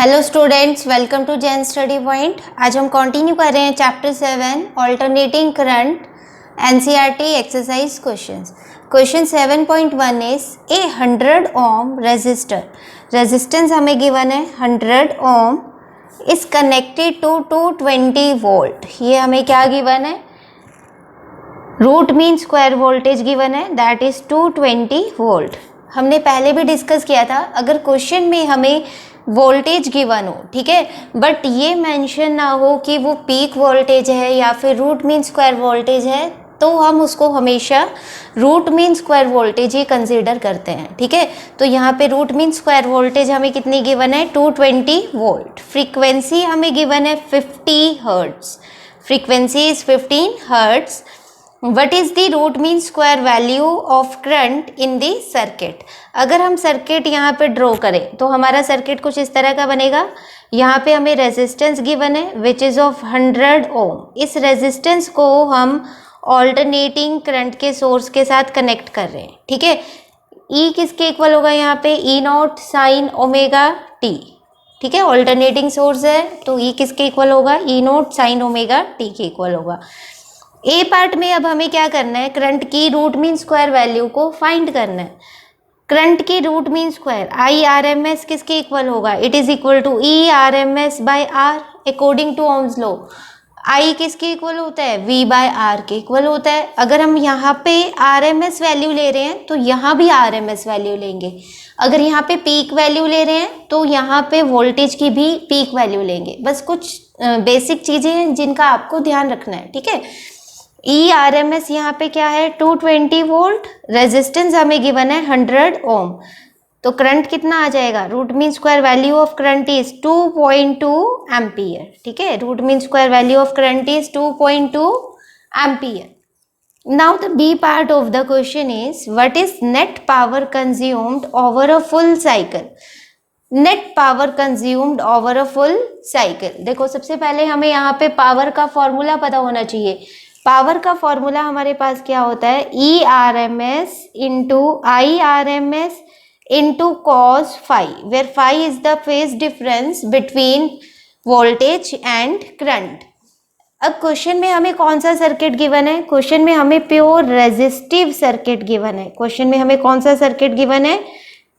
Hello students, welcome to Jain study point. आज हम continue कर रहे हैं chapter 7 alternating current NCERT exercise questions. Question 7.1 is a 100 ohm resistor, resistance हमें given है 100 ohm is connected to 220 volt. ये हमें क्या गिवन है? Root mean square voltage given है, दैट इज 220 वोल्ट। हमने पहले भी डिस्कस किया था, अगर क्वेश्चन में हमें वोल्टेज गिवन हो, ठीक है, बट ये मेंशन ना हो कि वो पीक वोल्टेज है या फिर रूट मीन स्क्वायर वोल्टेज है, तो हम उसको हमेशा रूट मीन स्क्वायर वोल्टेज ही कंसीडर करते हैं। ठीक है, तो यहाँ पे रूट मीन स्क्वायर वोल्टेज हमें कितनी गिवन है? 220 वोल्ट। फ्रीक्वेंसी हमें गिवन है 50 hertz. Frequency is 15 hertz. What is the root mean square value of current in the circuit? अगर हम सर्किट यहाँ पे ड्रॉ करें तो हमारा सर्किट कुछ इस तरह का बनेगा। यहाँ पे हमें रेजिस्टेंस गिवन है विच इज़ ऑफ 100 ओम। इस रेजिस्टेंस को हम ऑल्टरनेटिंग करंट के सोर्स के साथ कनेक्ट कर रहे हैं। ठीक है, ई किसके इक्वल होगा? यहाँ पे ई नॉट साइन ओमेगा टी। ठीक है, ऑल्टरनेटिंग सोर्स है तो ई किसके इक्वल होगा? ई नॉट साइन ओमेगा टी के इक्वल होगा। ए पार्ट में अब हमें क्या करना है? करंट की रूट मीन स्क्वायर वैल्यू को फाइंड करना है। करंट की root mean square I R M S किसके इक्वल होगा? It is equal to E R M S by R according to Ohm's law. I किसके इक्वल होता है? वी बाय आर के इक्वल होता है। अगर हम यहाँ पे आर एम एस वैल्यू ले रहे हैं तो यहाँ भी आर एम एस वैल्यू लेंगे। अगर यहाँ पे पीक वैल्यू ले रहे हैं तो यहाँ पे वोल्टेज की भी पीक वैल्यू लेंगे। बस कुछ बेसिक चीज़ें हैं जिनका आपको ध्यान रखना है। ठीक है, ई आर एम एस यहाँ पे क्या है? 220 वोल्ट। रेजिस्टेंस हमें गिवन है 100 ओम। तो करंट कितना आ जाएगा? Root mean square value of current is 2.2 ampere. ठीक है, root mean square value of current is 2.2 ampere. Now the B part of the question is what is net power consumed over a full cycle. Net power consumed over a full cycle. देखो, सबसे पहले हमें यहाँ पे power का formula पता होना चाहिए। पावर का फॉर्मूला हमारे पास क्या होता है? E R M S into I R M S into cos phi, where phi is the phase difference between voltage and current. अब क्वेश्चन में हमें कौन सा सर्किट गिवन है? क्वेश्चन में हमें प्योर रेजिस्टिव सर्किट गिवन है। क्वेश्चन में हमें कौन सा सर्किट गिवन है?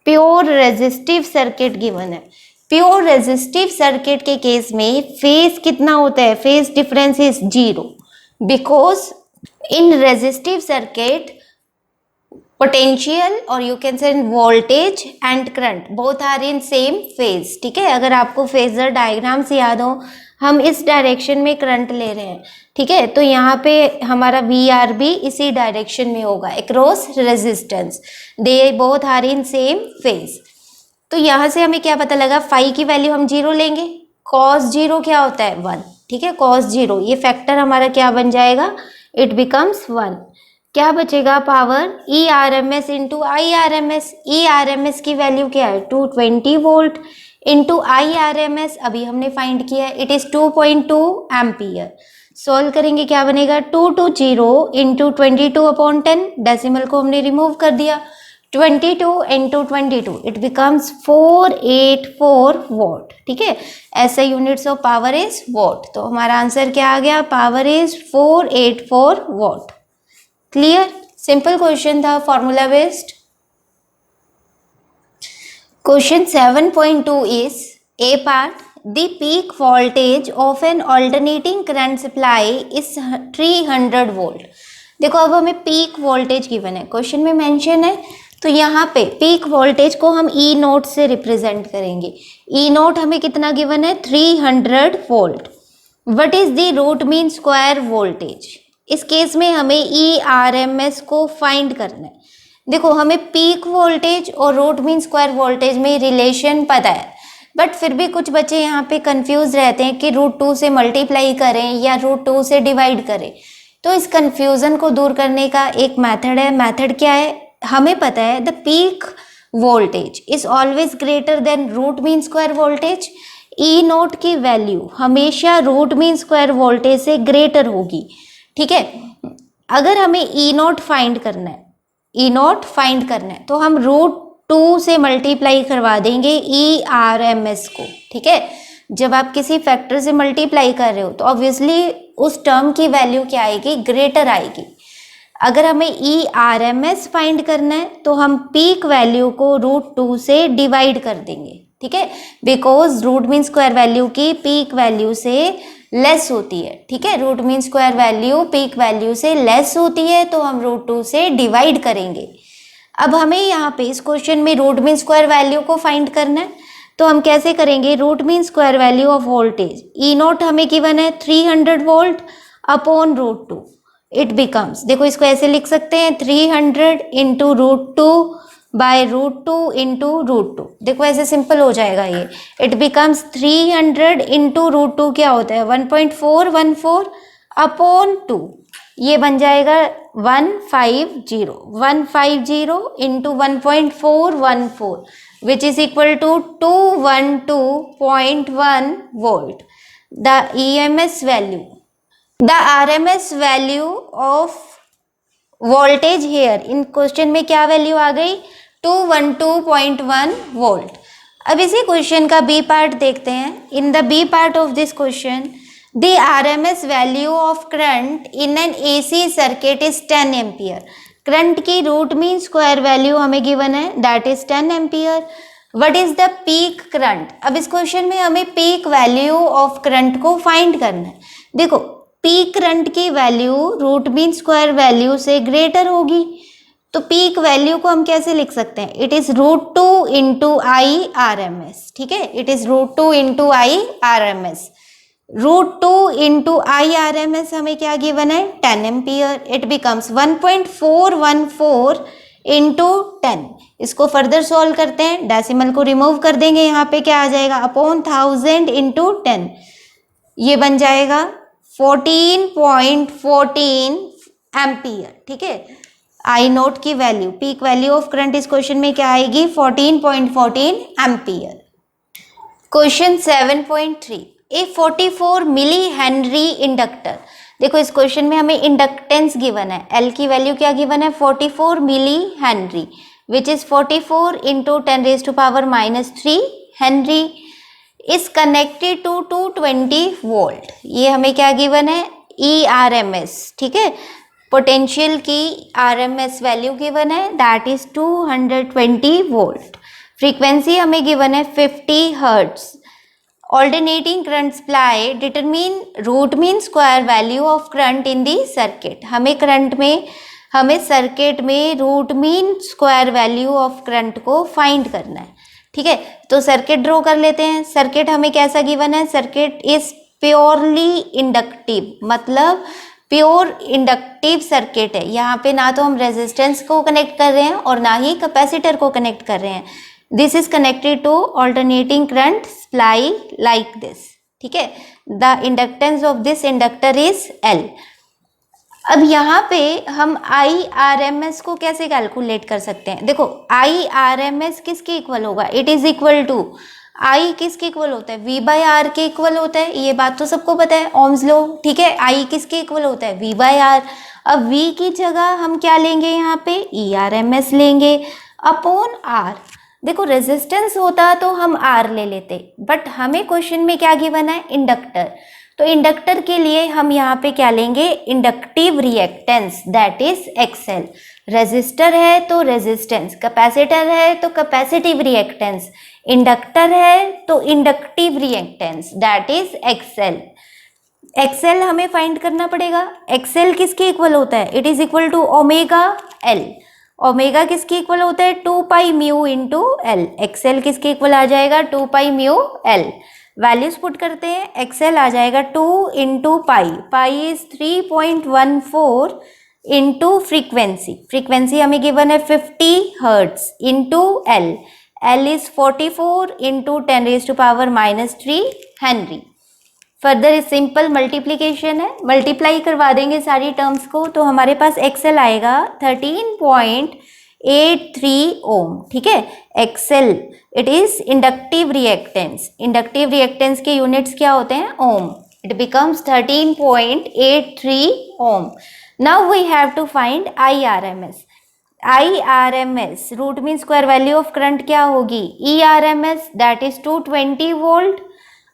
प्योर रेजिस्टिव सर्किट गिवन है। प्योर रेजिस्टिव सर्किट के केस में फेज कितना होता है? Phase difference is 0 because in resistive circuit potential or you can say voltage and current both are in same phase। ठीक है, अगर आपको फेजर डायग्राम से याद हो, हम इस डायरेक्शन में करंट ले रहे हैं। ठीक है, तो यहाँ पे हमारा वी आर भी इसी डायरेक्शन में होगा across resistance. They both are in same phase. तो यहाँ से हमें क्या पता लगा? फाई की वैल्यू हम 0 लेंगे। कॉस 0 क्या होता है? 1। ठीक है, कॉस 0 ये फैक्टर हमारा क्या बन जाएगा? It becomes 1। क्या बचेगा? Power E R M S into I R M S. E R M S की वैल्यू क्या है? 220 volt into I R M S अभी हमने फाइंड किया है, इट इज 2.2 एम्पियर। सॉल्व करेंगे, क्या बनेगा? 220 इंटू 22/10, डेसिमल को हमने रिमूव कर दिया। 22 इंटू 22 इट बिकम्स 484 वॉट। ठीक है, ऐसे units of power is watt. तो हमारा आंसर क्या आ गया? Power is 484 watt. Clear? Simple question था, formula based. Question 7.2 is a part the peak voltage of an alternating current supply is 300 volt. देखो, अब हमें पीक वोल्टेज गिवन है, क्वेश्चन में मेंशन है, तो यहाँ पे पीक वोल्टेज को हम ई नोट से रिप्रेजेंट करेंगे। ई नोट हमें कितना गिवन है? 300 volt. What is the root mean square voltage? इस केस में हमें ई आर एम एस को फाइंड करना है। देखो, हमें पीक वोल्टेज और रूट मीन स्क्वायर वोल्टेज में रिलेशन पता है, बट फिर भी कुछ बच्चे यहाँ पे कंफ्यूज रहते हैं कि √2 से मल्टीप्लाई करें या √2 से डिवाइड करें। तो इस कंफ्यूजन को दूर करने का एक मेथड है। मेथड क्या है? हमें पता है the peak voltage is always greater than root mean square voltage. E naught की वैल्यू हमेशा रूट मीन स्क्वायर वोल्टेज से ग्रेटर होगी। ठीक है, अगर हमें ई नोट फाइंड करना है, ई नोट फाइंड करना है तो हम रूट 2 से मल्टीप्लाई करवा देंगे ERMS को, ठीक है। जब आप किसी फैक्टर से मल्टीप्लाई कर रहे हो तो ऑब्वियसली उस टर्म की वैल्यू क्या आएगी, ग्रेटर आएगी। अगर हमें ERMS फाइंड करना है तो हम पीक वैल्यू को √2 से डिवाइड कर देंगे, ठीक है, because root mean square value की पीक वैल्यू से लेस होती है, ठीक है। Root mean square value peak value से लेस होती है तो हम √2 से डिवाइड करेंगे। अब हमें यहाँ पे इस क्वेश्चन में रूट मीन स्क्वायर वैल्यू को फाइंड करना है, तो हम कैसे करेंगे, root mean square value of voltage E0 हमें गिवन है 300 वोल्ट अपॉन √2। इट बिकम्स, देखो इसको ऐसे लिख सकते हैं 300 इंटू √2 बाय √2 इंटू √2। देखो ऐसे सिंपल हो जाएगा ये। इट बिकम्स 300 इंटू √2 क्या होता है 1.414 अपॉन 2। ये बन जाएगा 150 into 1.414 which is equal to 212.1 volt. The EMS value, the RMS value of voltage here, in question में क्या वैल्यू आ गई, 212.1 वोल्ट। अब इसी क्वेश्चन का बी पार्ट देखते हैं। In the B part of this question the RMS value of current in an AC circuit is 10 ampere. Current की root mean square value हमें गिवन है, that is 10 ampere. What is the peak current, अब इस question में हमें peak value of current को find करना है। देखो पीक करंट की value root mean square value से ग्रेटर होगी, तो पीक वैल्यू को हम कैसे लिख सकते हैं, इट इज √2 इंटू IRMS, ठीक है। It is √2 into IRMS। √2 into IRMS हमें क्या गिवन है, 10 एम्पियर। It becomes 1.414 into 10। इसको फर्दर सॉल्व करते हैं, डेसिमल को रिमूव कर देंगे, यहाँ पे क्या आ जाएगा अपॉन 1000 इंटू 10। ये बन जाएगा 14.14 एम्पियर, ठीक है। I0 की value, peak value of current इस क्वेश्चन में क्या आएगी 14.14 ampere. Question 7.3, a 44 milli henry inductor. देखो इस क्वेश्चन में हमें इंडक्टेंस गिवन है, L की वैल्यू क्या गिवन है 44 milli henry which is 44 into 10⁻³ henry is connected to 220 volt. ये हमें क्या गिवन है ERMS, ठीक है, पोटेंशियल की RMS वैल्यू गिवन है, दैट इज 220 वोल्ट। फ्रीक्वेंसी हमें गिवन है 50 hertz. Alternating current supply determine root mean square value of current in the circuit. हमें सर्किट में root mean square value of current को find करना है, ठीक है। तो सर्किट ड्रॉ कर लेते हैं। सर्किट हमें कैसा गिवन है, सर्किट इज प्योरली इंडक्टिव, मतलब प्योर इंडक्टिव सर्किट है। यहाँ पे ना तो हम रेजिस्टेंस को कनेक्ट कर रहे हैं और ना ही कैपेसिटर को कनेक्ट कर रहे हैं। This is connected to alternating current supply like this, ठीक है। The inductance of this inductor is L। अब यहाँ पे हम IRMS को कैसे कैलकुलेट कर सकते हैं, देखो IRMS किसके इक्वल होगा, it is equal to I किसके इक्वल होता है V/R के इक्वल होता है, ये बात तो सबको पता है, ओम्स लॉ, ठीक है। I किसके इक्वल होता है V/R। अब V की जगह हम क्या लेंगे, यहाँ पे ERMS लेंगे अपॉन R। देखो रेजिस्टेंस होता तो हम R ले लेते, बट हमें क्वेश्चन में क्या गिवन है इंडक्टर, तो इंडक्टर के लिए हम यहाँ पे क्या लेंगे inductive reactance, that is XL। Resistor है तो रेजिस्टेंस, कैपेसिटर है तो कैपेसिटिव रिएक्टेंस, इंडक्टर है तो inductive reactance, that is XL। XL हमें फाइंड करना पड़ेगा। XL किसके इक्वल होता है, it is equal to omega L। Omega किसके इक्वल होता है 2 pi mu into L। XL किसके इक्वल आ जाएगा 2 pi mu L। Values put करते हैं, XL आ जाएगा 2 into pi, pi is 3.14 into frequency हमें गिवन है 50 hertz into L is 44 into 10⁻³ Henry. Further simple multiplication है, मल्टीप्लाई करवा देंगे सारी टर्म्स को, तो हमारे पास XL आएगा 13.83 ओम, ठीक है। XL it is inductive reactance, inductive reactance के यूनिट्स क्या होते हैं ohm. It becomes 13.83 ohm. Now we have to find IRMS। I R M S root mean square value of current क्या होगी, E R M S that is 220 volt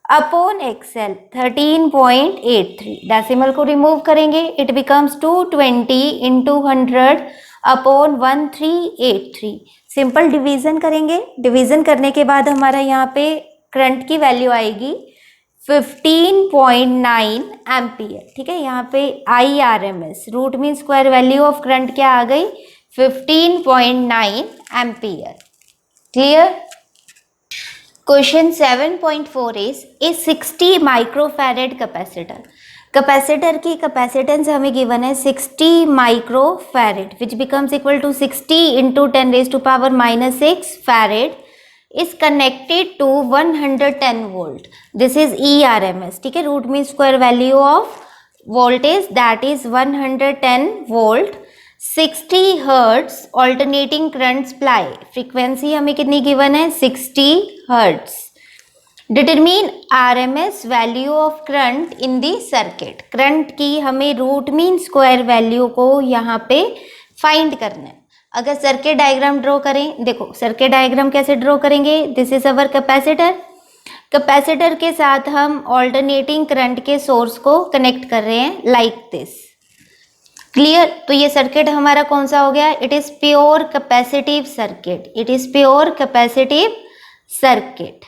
upon XL 13.83। Decimal को remove करेंगे, it becomes 220 into 100 upon 1383। Simple division करेंगे, division करने के बाद हमारा यहाँ पे करंट की वैल्यू आएगी 15.9 एम्पियर। ठीक है, यहाँ पे I R M S root mean square value of current क्या आ गई, 15.9 ampere. Clear. Question 7.4 is a 60 microfarad capacitor. Capacitor की कैपेसिटेंस हमें गिवन है 60 microfarad which becomes equal to 60 into 10⁻⁻6 farad is connected to 110 volt. This is ERMS. ठीक है, root mean square value of voltage that is 110 volt, 60 hertz alternating current supply. Frequency हमें कितनी given है, 60 hertz. Determine RMS value of current in the circuit. Current की हमें root mean square value को यहाँ पे फाइंड करना है। अगर सर्किट डायग्राम ड्रॉ करें, देखो सर्किट डायग्राम कैसे ड्रॉ करेंगे, this is our capacitor. Capacitor के साथ हम ऑल्टरनेटिंग करंट के सोर्स को कनेक्ट कर रहे हैं लाइक दिस। क्लियर। तो ये सर्किट हमारा कौन सा हो गया, it is pure capacitive circuit, it is pure capacitive circuit.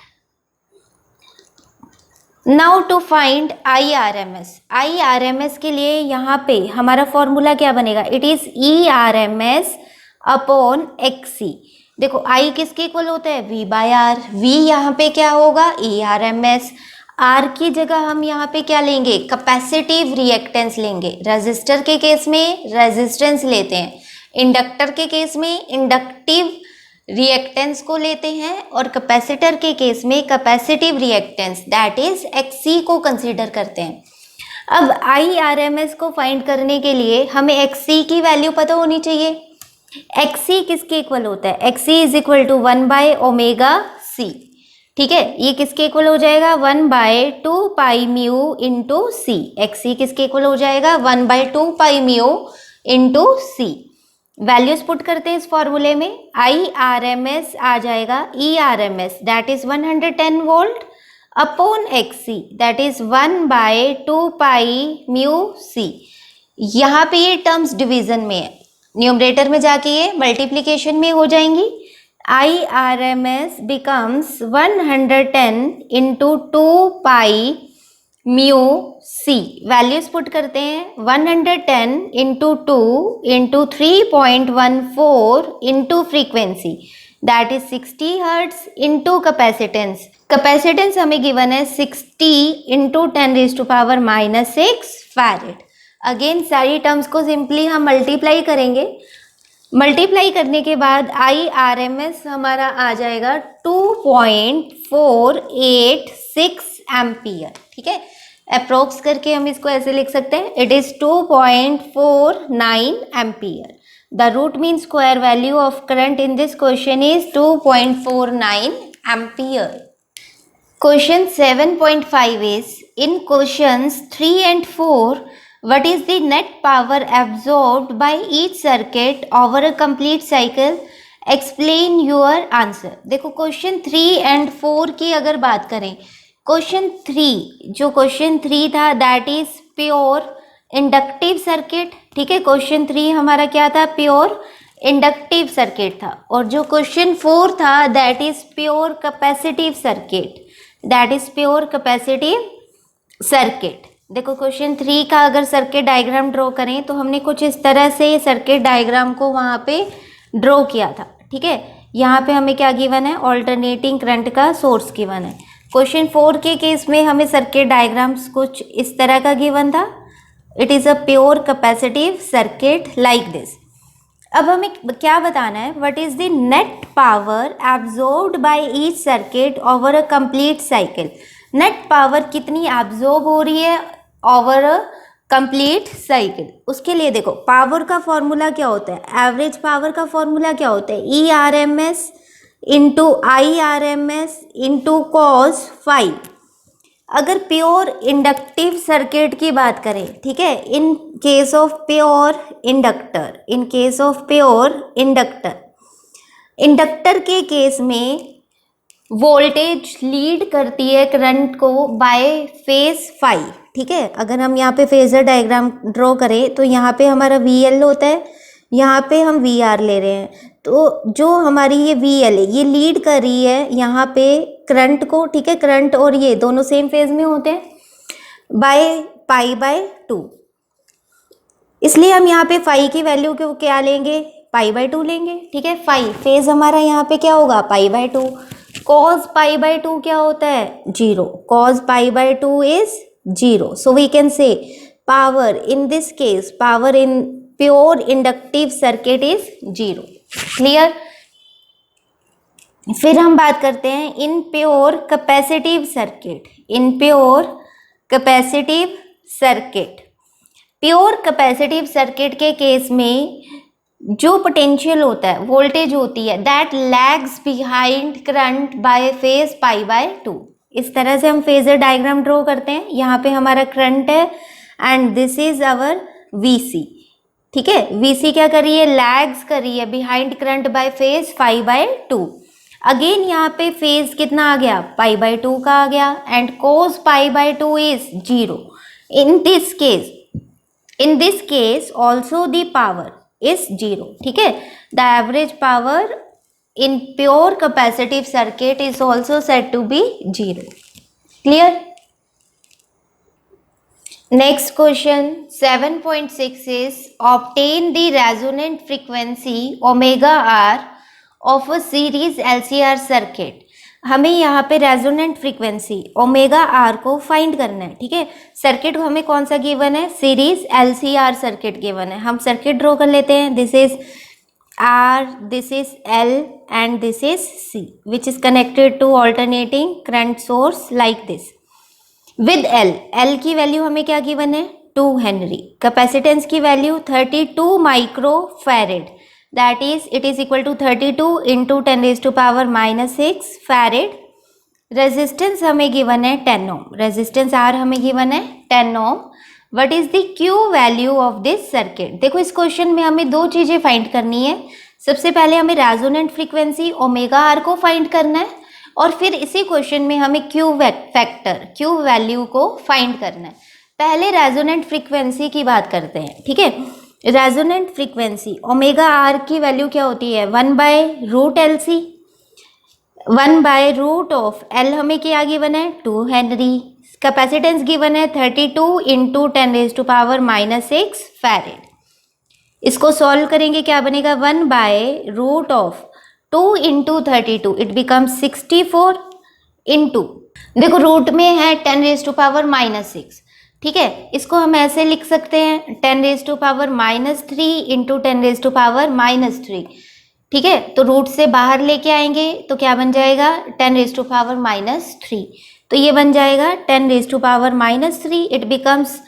Now to find I R M S. I R M S के लिए यहाँ पे हमारा फॉर्मूला क्या बनेगा, it is E R M S upon XC. देखो आई किसके equal होता है, V बाय आर। V यहाँ पे क्या होगा, E R M S. R की जगह हम यहाँ पे क्या लेंगे, कैपेसिटिव रिएक्टेंस लेंगे। रेजिस्टर के केस में रेजिस्टेंस लेते हैं, इंडक्टर के केस में इंडक्टिव रिएक्टेंस को लेते हैं, और कैपेसिटर के केस में capacitive reactance that is XC को कंसीडर करते हैं। अब आई आर एम एस को फाइंड करने के लिए हमें एक्सी की वैल्यू पता होनी चाहिए। एक्सी किसके इक्वल होता है, XC is equal to 1 by omega C. ठीक है, ये किसके इक्वल हो जाएगा, 1 by 2 pi mu into C. XC किसके इक्वल हो जाएगा, 1 by 2 pi mu into C. Values put करते हैं इस फॉर्मूले में। आई आर एम एस आ जाएगा E R M S that is 110 volt upon XC that is 1 by 2 pi mu C. यहाँ पे ये टर्म्स डिवीजन में है, न्यूमरेटर में जाके ये मल्टीप्लिकेशन में हो जाएंगी। I R M S becomes 110 into 2 pi mu C. Values put करते हैं, 110 into 2 into 3.14 into frequency that is 60 hertz into capacitance. Capacitance हमें गिवन है 60 इंटू 10⁻⁻6 फैरेड। अगेन सारी टर्म्स को सिंपली हम मल्टीप्लाई करेंगे। मल्टीप्लाई करने के बाद आई आर एम एस हमारा आ जाएगा 2.486 एम्पियर। ठीक है, अप्रोक्स करके हम इसको ऐसे लिख सकते हैं, it is 2.49 ampere. The root mean square value of current in this question is 2.49 ampere. Question 7.5 is in questions 3 and 4 what is the net power absorbed by each circuit over a complete cycle, explain your answer। देखो question 3 and 4 की अगर बात करें, question 3 जो question 3 था that is pure inductive circuit. ठीक है, question 3 हमारा क्या था, प्योर इंडक्टिव सर्किट था। और जो क्वेश्चन 4 था that is pure capacitive circuit, that is pure capacitive circuit. देखो क्वेश्चन 3 का अगर सर्किट डायग्राम ड्रॉ करें तो हमने कुछ इस तरह से सर्किट डायग्राम को वहाँ पे ड्रॉ किया था। ठीक है, यहाँ पे हमें क्या गिवन है, ऑल्टरनेटिंग करंट का सोर्स गिवन है। क्वेश्चन 4 के केस में हमें सर्किट डायग्राम्स कुछ इस तरह का गिवन था, it is a pure capacitive circuit like this. अब हमें क्या बताना है, what is the net power absorbed by each circuit over a complete cycle. Net power कितनी एब्जॉर्ब हो रही है ओवर अ कंप्लीट साइकिल। उसके लिए देखो पावर का फॉर्मूला क्या होता है, एवरेज पावर का फॉर्मूला क्या होता है, E R M S into I R M S into cos phi. अगर प्योर इंडक्टिव सर्किट की बात करें, ठीक है, in case of pure inductor, in case of pure inductor, inductor के केस में वोल्टेज लीड करती है करंट को बाय फेज फाई, ठीक है। अगर हम यहाँ पे फेजर डायग्राम ड्रॉ करें तो यहाँ पे हमारा VL होता है, यहाँ पे हम VR ले रहे हैं, तो जो हमारी ये VL है ये लीड कर रही है यहाँ पे करंट को, ठीक है। करंट और ये दोनों सेम फेज में होते हैं बाय पाई बाय 2, इसलिए हम यहाँ पे फाई की वैल्यू को क्या लेंगे, पाई बाय 2 लेंगे, ठीक है। फाई फेज हमारा यहाँ पे क्या होगा, पाई बाय 2। cos पाई बाय 2 क्या होता है, 0। cos pi by 2 is 0, so we can say power in this case, power in pure inductive circuit is 0। Clear. फिर हम बात करते हैं in pure capacitive circuit, in pure capacitive circuit. Pure capacitive circuit के case में जो potential होता है, वोल्टेज होती है, that lags behind current by phase pi by 2। इस तरह से हम फेजर डायग्राम ड्रॉ करते हैं। यहाँ पे हमारा करंट है and this is our VC, ठीक है। VC क्या कर रही है, लैग्स कर रही है behind current by phase 5 by 2। Again यहाँ पे फेज कितना आ गया, पाई बाय 2 का आ गया, and cos pi by 2 is 0। In this case also the power is 0, ठीक है। The average power in pure capacitive circuit is also said to be 0। Clear? Next question 7.6 is obtain the resonant frequency omega r of a series LCR circuit। हमें यहाँ पे resonant frequency omega are को find करना है, ठीक है। Circuit हमें कौन सा गिवन है, सीरीज LCR सर्किट गिवन है। हम सर्किट ड्रॉ कर लेते हैं। This is R, this is L and this is C, which is connected to alternating current source like this with L। L की वैल्यू हमें क्या गिवन है, 2 हेनरी। कैपेसिटेंस की value 32 micro farad, that is it is equal to 32 into 10⁻⁻6 farad. Resistance हमें given है 10 ohm, resistance R हमें given है 10 ohm. What is the Q value of this circuit. देखो इस क्वेश्चन में हमें दो चीजें फाइंड करनी है। सबसे पहले हमें रेजोनेंट फ्रीक्वेंसी ओमेगा आर को फाइंड करना है, और फिर इसी क्वेश्चन में हमें Q फैक्टर, Q वैल्यू को फाइंड करना है। पहले रेजोनेंट फ्रीक्वेंसी की बात करते हैं, ठीक है। रेजोनेंट फ्रीक्वेंसी ओमेगा आर की वैल्यू क्या होती है, 1/√LC, 1/रूट ऑफ L हमें क्या गिवन है, 2 हेनरी। कैपेसिटेंस गिवन है 32 इंटू 10⁻⁻6 फैरेड। इसको सॉल्व करेंगे क्या बनेगा, 1/रूट of 2 into 32, it becomes 64 into, देखो रूट में है 10⁻⁻6, ठीक है। इसको हम ऐसे लिख सकते हैं 10⁻³ इंटू 10⁻⁻3, ठीक है। तो रूट से बाहर लेके आएंगे तो क्या बन जाएगा, 10⁻⁻3, तो ये बन जाएगा 10⁻⁻3, इट बिकम्स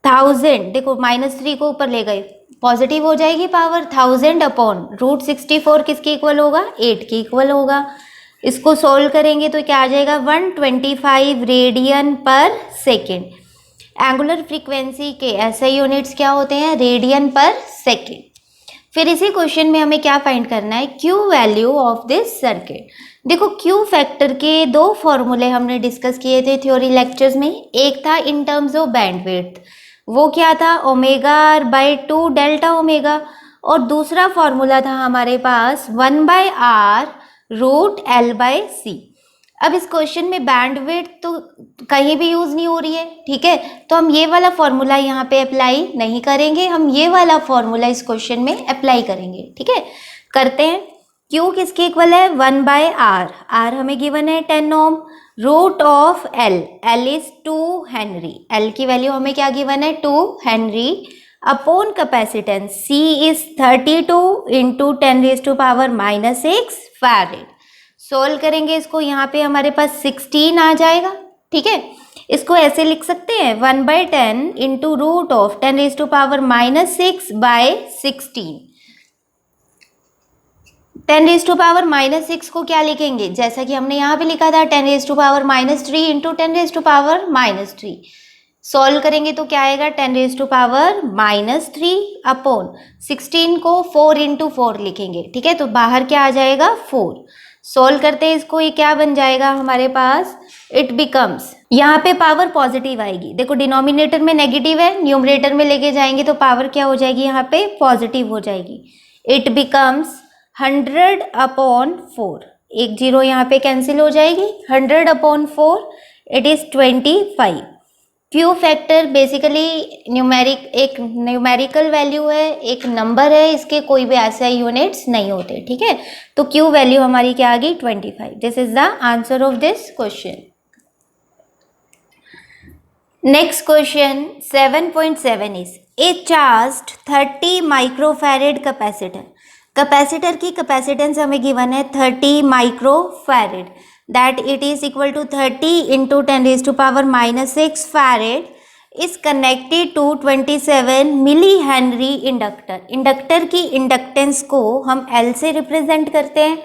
1000। देखो -3 को ऊपर ले गए, पॉजिटिव हो जाएगी पावर, 1000/√64 किसके इक्वल होगा, 8 के इक्वल होगा। इसको सोल्व करेंगे तो क्या आ जाएगा, 125 radian per second. Angular frequency के ऐसे यूनिट्स क्या होते हैं, रेडियन पर सेकेंड। फिर इसी क्वेश्चन में हमें क्या फाइंड करना है, Q value of this circuit. देखो Q फैक्टर के दो फॉर्मूले हमने डिस्कस किए थे थ्योरी लेक्चर्स में। एक था इन टर्म्स ऑफ बैंडविड्थ, वो क्या था, ω/2 डेल्टा ओमेगा, और दूसरा फॉर्मूला था हमारे पास 1/R√L/C। अब इस क्वेश्चन में बैंडविड्थ तो कहीं भी यूज नहीं हो रही है, ठीक है, तो हम ये वाला फॉर्मूला यहाँ पे अप्लाई नहीं करेंगे, हम ये वाला फॉर्मूला इस क्वेश्चन में अप्लाई करेंगे, ठीक है। करते हैं। Q किसके इक्वल है, 1/R, R हमें गिवन है 10 ohm, root of L, L is 2 henry, L की वैल्यू हमें क्या गिवन है, 2 henry, upon capacitance C is 32 into 10⁻⁻6 farad. Solve करेंगे इसको, यहाँ पे हमारे पास 16 आ जाएगा, ठीक है। इसको ऐसे लिख सकते हैं 1/10 इंटू रूट ऑफ 10⁻⁻6/16, 10⁻⁻6 को क्या लिखेंगे, जैसा कि हमने यहाँ पे लिखा था 10⁻³ इंटू 10⁻³ सॉल्व करेंगे तो क्या आएगा 10⁻³ अपॉन 16 को 4 इंटू 4 लिखेंगे, ठीक है। तो बाहर क्या आ जाएगा 4। सॉल्व करते हैं इसको, ये क्या बन जाएगा हमारे पास, इट बिकम्स, यहाँ पे पावर पॉजिटिव आएगी, देखो डिनोमिनेटर में नेगेटिव है, न्यूमरेटर में लेके जाएंगे तो पावर क्या हो जाएगी, यहाँ पे पॉजिटिव हो जाएगी। इट बिकम्स 100/4, एक जीरो यहाँ पे कैंसिल हो जाएगी, 100/4 it is 25। Q factor basically एक न्यूमेरिकल वैल्यू है, एक नंबर है, इसके कोई भी ऐसे यूनिट्स नहीं होते, ठीक है। तो क्यू वैल्यू हमारी क्या आ गई 25। This is the answer of this question. Next question 7.7 is a charged 30 microfarad capacitor की कैपेसिटेंस हमें गिवन है 30 microfarad, that it is equal to 30 into 10⁻⁻6 farad is connected to 27 milli henry inductor. Inductor की inductance को हम L से represent करते हैं।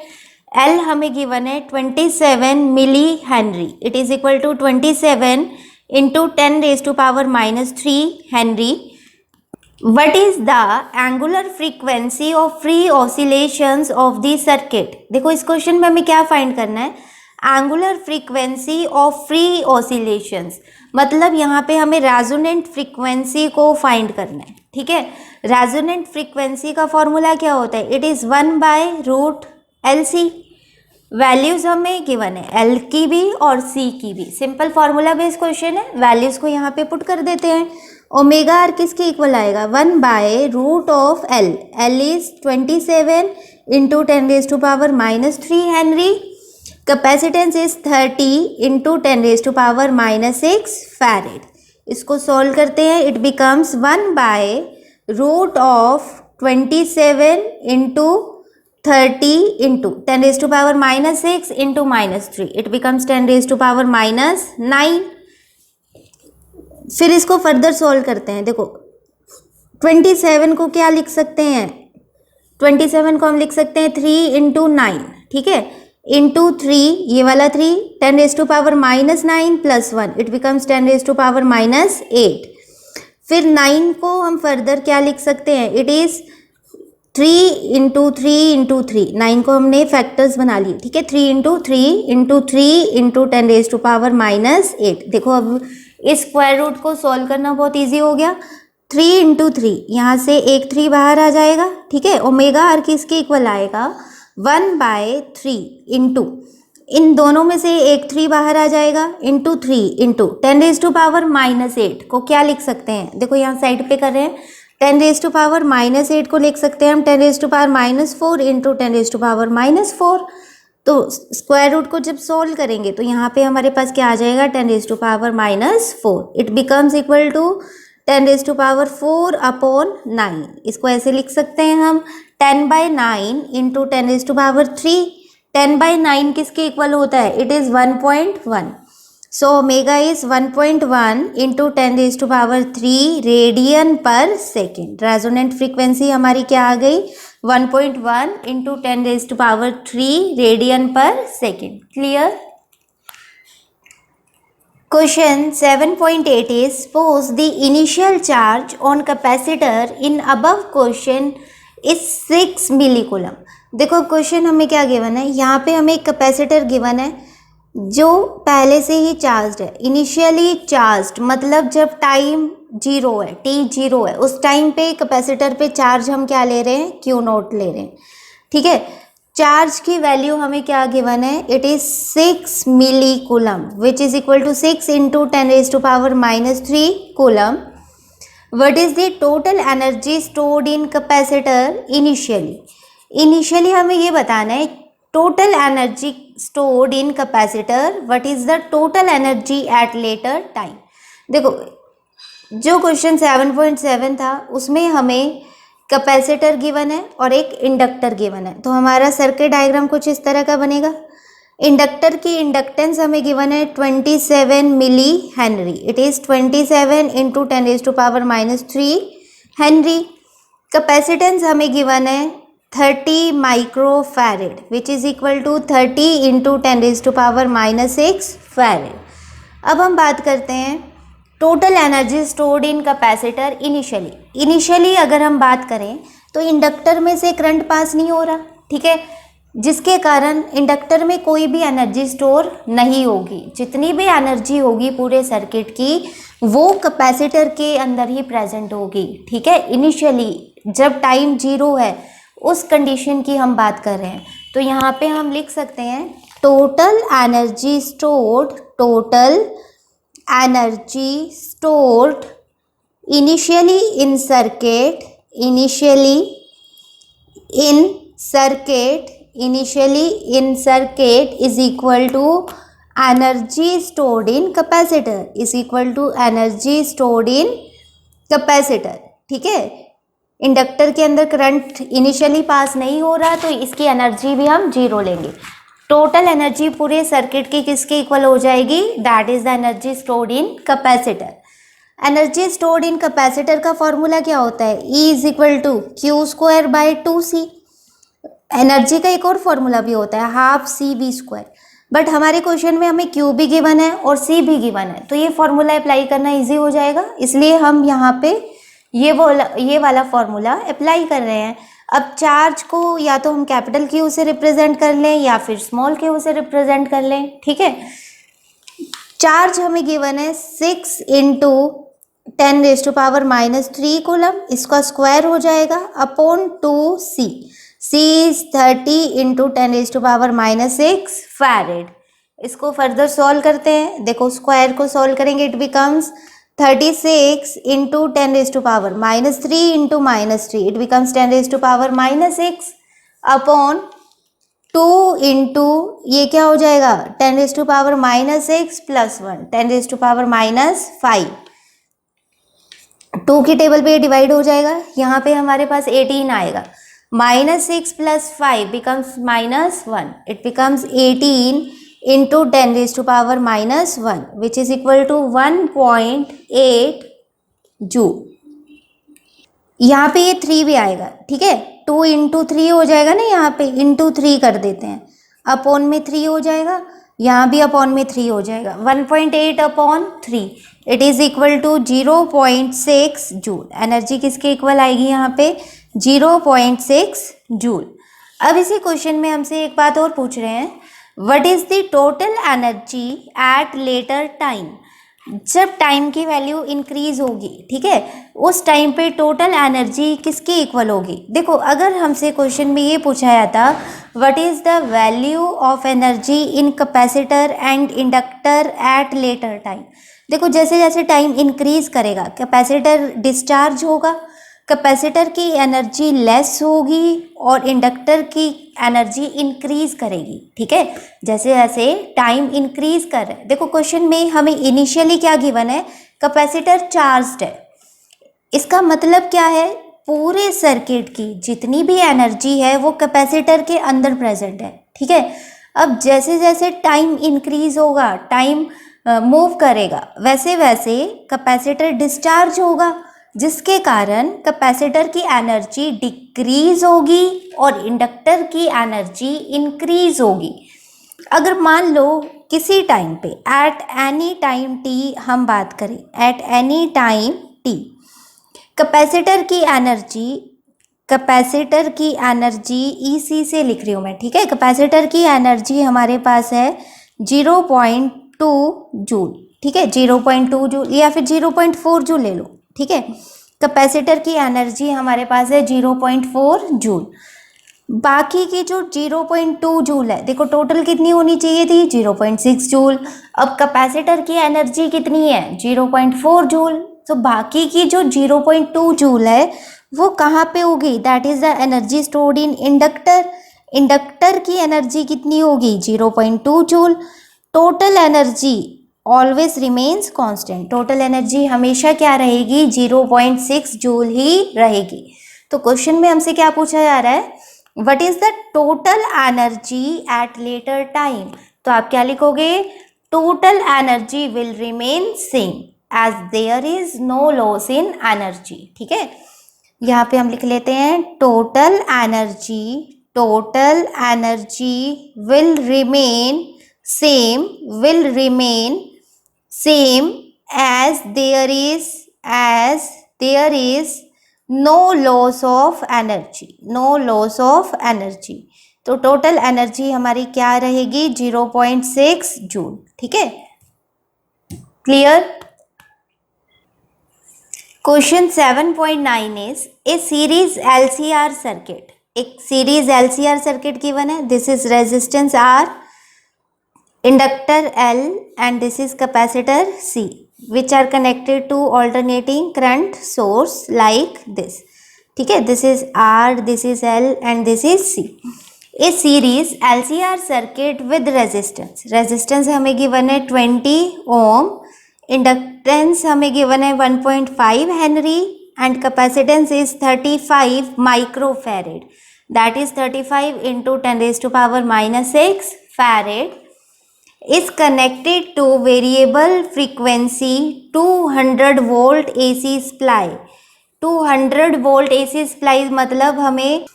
L हमें गिवन है 27 milli henry, it is equal to 27 into 10⁻³ henry. What is the angular frequency of free oscillations of the circuit? देखो इस क्वेश्चन में हमें क्या फाइंड करना है, angular frequency of free oscillations, मतलब यहाँ पे हमें रेजोनेंट फ्रीक्वेंसी को फाइंड करना है, ठीक है। रेजोनेंट फ्रीक्वेंसी का फॉर्मूला क्या होता है, इट इज़ 1/√LC। वैल्यूज हमें गिवन है L की भी और C की भी, सिंपल फार्मूला बेस्ड क्वेश्चन है। वैल्यूज को यहाँ पे पुट कर देते हैं। ओमेगा आर किसके इक्वल आएगा, 1/√L। L is 27 into 10⁻³ henry, capacitance is 30 into 10⁻⁻6 farad. इसको सॉल्व करते हैं, it becomes 1/√27 into 30 into 10⁻6 into -3, it becomes 10⁻⁹। फिर इसको फर्दर सॉल्व करते हैं। देखो 27 को क्या लिख सकते हैं, 27 को हम लिख सकते हैं 3 इंटू 9, ठीक है, इंटू 3, ये वाला 3, 10⁻⁻9 प्लस 1, इट बिकम्स 10⁻⁸। फिर 9 को हम फर्दर क्या लिख सकते हैं, इट इज़ 3 इंटू 3 इंटू 3, 9 को हमने फैक्टर्स बना लिए, ठीक है, 3 इंटू 3 इंटू 3 इंटू 10⁻⁸। देखो अब इस स्क्वायर रूट को सॉल्व करना बहुत ईजी हो गया। 3 इंटू 3, यहाँ से एक 3 बाहर आ जाएगा, ठीक है। ओमेगा आर किसके इक्वल आएगा, 1/3 इंटू, इन दोनों में से एक 3 बाहर आ जाएगा, इंटू 3 इंटू 10⁻⁸ को क्या लिख सकते हैं, देखो यहाँ साइड पे कर रहे हैं, 10⁻⁸ को लिख सकते हैं हम 10⁻⁴ इंटू 10⁻⁴। तो स्क्वायर रूट को जब सोल्व करेंगे तो यहाँ पे हमारे पास क्या आ जाएगा 10⁻⁴। It becomes equal to 10⁻⁴/9। इसको ऐसे लिख सकते हैं हम 10/9 इंटू 10⁻3। 10/9 किसके इक्वल होता है, it is 1.1। So omega is 1.1 into 10⁻3 radian per second. Resonant frequency हमारी क्या आ गई, 1.1 into 10⁻3 radian per second. Clear. Question 7.8 is suppose the initial charge on capacitor in above question is 6 millicoulomb। देखो question हमें क्या given है, यहाँ पे हमें एक कैपेसिटर गिवन है जो पहले से ही चार्ज्ड है, इनिशियली चार्ज्ड, मतलब जब टाइम 0 है, t0 है, उस टाइम पे कैपेसिटर पे चार्ज हम क्या ले रहे हैं, Q0 ले रहे हैं, ठीक है। चार्ज की वैल्यू हमें क्या गिवन है, it is 6 milli coulomb which is equal to 6 into 10⁻³ coulomb. What is the total energy stored in capacitor initially हमें ये बताना है total energy stored in capacitor, what is the total energy at later time. देखो जो question 7.7 था उसमें हमें capacitor given है और एक इंडक्टर गिवन है, तो हमारा सर्किट डायग्राम कुछ इस तरह का बनेगा। इंडक्टर की इंडक्टेंस हमें गिवन है 27 milli henry, it is 27 into 10⁻³ henry. Capacitance हमें गिवन है 30 microfarad which is equal to 30 into 10⁻⁻6 farad. अब हम बात करते हैं total energy stored in capacitor initially अगर हम बात करें तो इंडक्टर में से करंट पास नहीं हो रहा, ठीक है, जिसके कारण इंडक्टर में कोई भी एनर्जी स्टोर नहीं होगी। जितनी भी एनर्जी होगी पूरे सर्किट की वो कैपेसिटर के अंदर ही प्रेजेंट होगी, ठीक है। इनिशियली जब टाइम 0 है उस कंडीशन की हम बात कर रहे हैं। तो यहाँ पे हम लिख सकते हैं total energy stored initially in circuit is equal to energy stored in capacitor, ठीक है। इंडक्टर के अंदर करंट इनिशियली पास नहीं हो रहा तो इसकी एनर्जी भी हम 0 लेंगे। टोटल एनर्जी पूरे सर्किट की किसके इक्वल हो जाएगी, that is the energy stored in capacitor. Energy stored in capacitor का फॉर्मूला क्या होता है, E is equal to Q²/2C। Energy का एक और फॉर्मूला भी होता है 12CV², बट हमारे क्वेश्चन में हमें Q भी गिवन है और C भी गिवन है, तो ये फॉर्मूला अप्लाई करना इजी हो जाएगा, इसलिए हम यहाँ पे ये वाला फॉर्मूला अप्लाई कर रहे हैं। अब चार्ज को या तो हम कैपिटल Q से रिप्रेजेंट कर लें या फिर स्मॉल q से रिप्रेजेंट कर लें, ठीक है। चार्ज हमें गिवन है 6 इंटू 10⁻³ कूलम, इसका स्क्वायर हो जाएगा upon 2C। C is 30 into 10⁻⁻6 farad. इसको फर्दर सॉल्व करते हैं, देखो स्क्वायर को सॉल्व करेंगे it becomes 36 into 10⁻³ into -3 it becomes 10⁻6 upon 2 into ये क्या हो जाएगा 10⁻6 प्लस 1 10⁻5। 2 की टेबल पे डिवाइड हो जाएगा, यहाँ पे हमारे पास 18 आएगा। -6 plus 5 becomes -1 it becomes 18 into 10⁻⁻1 which is equal to 1.8 joule. यहाँ पे ये 3 भी आएगा, ठीक है, 2 इंटू 3 हो जाएगा ना, यहाँ पे इंटू 3 कर देते हैं, अपॉन में 3 हो जाएगा, यहाँ भी अपॉन में 3 हो जाएगा, 1.8 upon 3 it is equal to 0.6 joule. Energy किसके इक्वल आएगी यहाँ पे 0.6 जूल। अब इसी क्वेश्चन में हमसे एक बात और पूछ रहे हैं, what is the total energy at later time. जब टाइम की वैल्यू इंक्रीज होगी, ठीक है, उस टाइम पे टोटल एनर्जी किसके इक्वल होगी। देखो अगर हमसे क्वेश्चन में ये पूछा जाता what is the value of energy in capacitor and inductor at later time, देखो जैसे जैसे टाइम इंक्रीज करेगा कैपेसिटर डिस्चार्ज होगा, कैपेसिटर की एनर्जी लेस होगी और इंडक्टर की एनर्जी इंक्रीज करेगी, ठीक है, जैसे जैसे टाइम इंक्रीज कर रहा है। देखो क्वेश्चन में हमें इनिशियली क्या गिवन है, कैपेसिटर चार्ज्ड है, इसका मतलब क्या है पूरे सर्किट की जितनी भी एनर्जी है वो कैपेसिटर के अंदर प्रेजेंट है, ठीक है। अब जैसे जैसे टाइम इंक्रीज होगा, टाइम मूव करेगा, वैसे वैसे कैपेसिटर डिस्चार्ज होगा, जिसके कारण कैपेसिटर की एनर्जी डिक्रीज होगी और इंडक्टर की एनर्जी इंक्रीज होगी। अगर मान लो किसी टाइम पे एट एनी टाइम टी हम बात करें, at any time T capacitor की एनर्जी EC से लिख रही हूँ मैं, ठीक है, कैपेसिटर की एनर्जी हमारे पास है 0.2 जूल, ठीक है, 0.2 जूल या फिर 0.4 जूल ले लो, ठीक है। कैपेसिटर की एनर्जी हमारे पास है 0.4 जूल। बाकी की जो 0.2 जूल है, देखो टोटल कितनी होनी चाहिए थी 0.6 जूल। अब कैपेसिटर की एनर्जी कितनी है 0.4 जूल, तो बाकी की जो 0.2 जूल है वो कहाँ पे होगी, that is the energy stored in inductor. Inductor की एनर्जी कितनी होगी 0.2 joule. Total energy always remains constant, total energy हमेशा क्या रहेगी 0.6 जूल ही रहेगी। तो क्वेश्चन में हमसे क्या पूछा जा रहा है, what is the total energy at later time, तो आप क्या लिखोगे, total energy will remain same as there is no loss in energy, ठीक है। यहाँ पे हम लिख लेते हैं total energy will remain same as there is no loss of energy। तो टोटल एनर्जी हमारी क्या रहेगी 0.6 जूल। ठीक है, clear. Question 7.9 is a series LCR circuit. एक सीरीज LCR सर्किट गिवन है। This is resistance R, inductor L and this is capacitor C which are connected to alternating current source like this। ठीक है, this is R, this is L and this is C। A series LCR circuit with resistance हमें given है 20 ओम, inductance हमें given है 1.5 Henry and capacitance is 35 microfarad, that is 35 into 10 raised to power minus 6 farad, is connected to variable frequency 200 volt AC supply। 200 volt AC supply मतलब हमें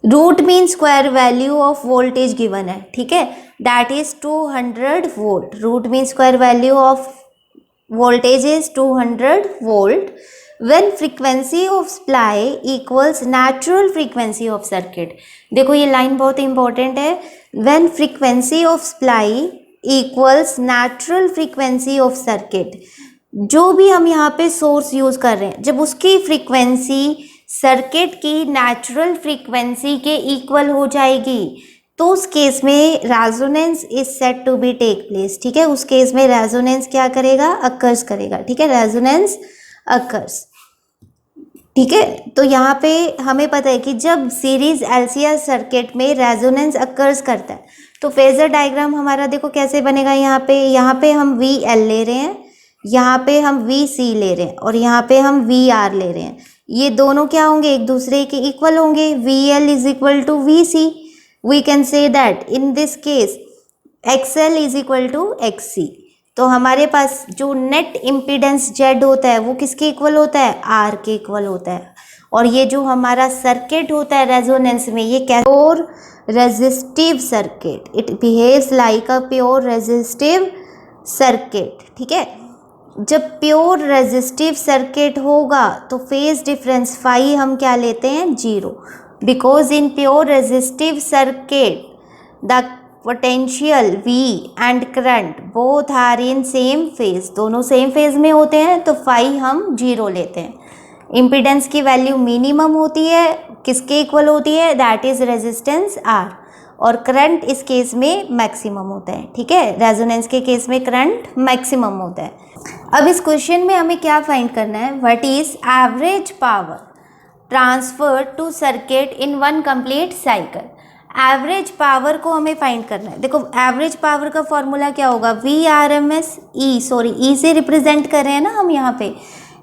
root mean square value of voltage given है। ठीक है, that is 200 volt. Root mean square value of voltage is 200 volt when frequency of supply equals natural frequency of circuit। देखो ये line बहुत important है। when frequency of supply equals natural frequency of circuit, जो भी हम यहाँ पे source use कर रहे हैं, जब उसकी फ्रीक्वेंसी सर्किट की नेचुरल फ्रीक्वेंसी के इक्वल हो जाएगी तो उस केस में resonance is said to be take place. ठीक है, उस केस में रेजोनेंस क्या करेगा, अकर्स करेगा। ठीक है, रेजोनेंस अकर्स। ठीक है, तो यहाँ पे हमें पता है कि जब सीरीज LCR सर्किट में रेजोनेंस अकर्स करता है तो फेजर डायग्राम हमारा देखो कैसे बनेगा। यहाँ पे हम VL ले रहे हैं, यहाँ पे हम VC ले रहे हैं और यहाँ पे हम VR ले रहे हैं। ये दोनों क्या होंगे, एक दूसरे के इक्वल होंगे। VL is equal to VC। We can say that in this case XL is equal to XC। तो हमारे पास जो नेट इम्पीडेंस Z होता है वो किसके इक्वल होता है, R के इक्वल होता है। और ये जो हमारा सर्किट होता है रेजोनेंस में, ये क्या, pure resistive circuit. It behaves like a pure resistive circuit. ठीक है, जब प्योर रेजिस्टिव सर्किट होगा तो फेज डिफरेंस फाई हम क्या लेते हैं, 0। Because in pure resistive circuit the potential V and current both are in same phase, दोनों सेम फेज में होते हैं तो फाई हम 0 लेते हैं। इम्पीडेंस की वैल्यू मिनिमम होती है, किसके इक्वल होती है, दैट इज रेजिस्टेंस R, और करंट इस केस में मैक्सिमम होता है। ठीक है, रेजोनेंस के केस में करंट मैक्सिमम होता है। अब इस क्वेश्चन में हमें क्या फाइंड करना है, what is average power transfer to circuit in one complete cycle. Average power को हमें फाइंड करना है। देखो एवरेज पावर का फॉर्मूला क्या होगा, E से रिप्रेजेंट कर रहे हैं ना हम यहाँ पे,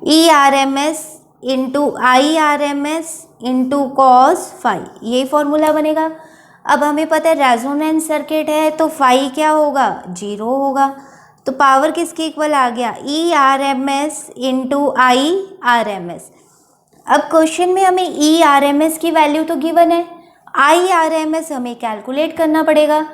ERMS into IRMS into cos phi, यही फॉर्मूला बनेगा। अब हमें पता है रेजोनेंस सर्किट है तो फाई क्या होगा, 0 होगा। तो पावर किसके इक्वल आ गया, ERMS इंटू IRMS। अब क्वेश्चन में हमें ERMS की वैल्यू तो गिवन है, IRMS हमें कैलकुलेट करना पड़ेगा।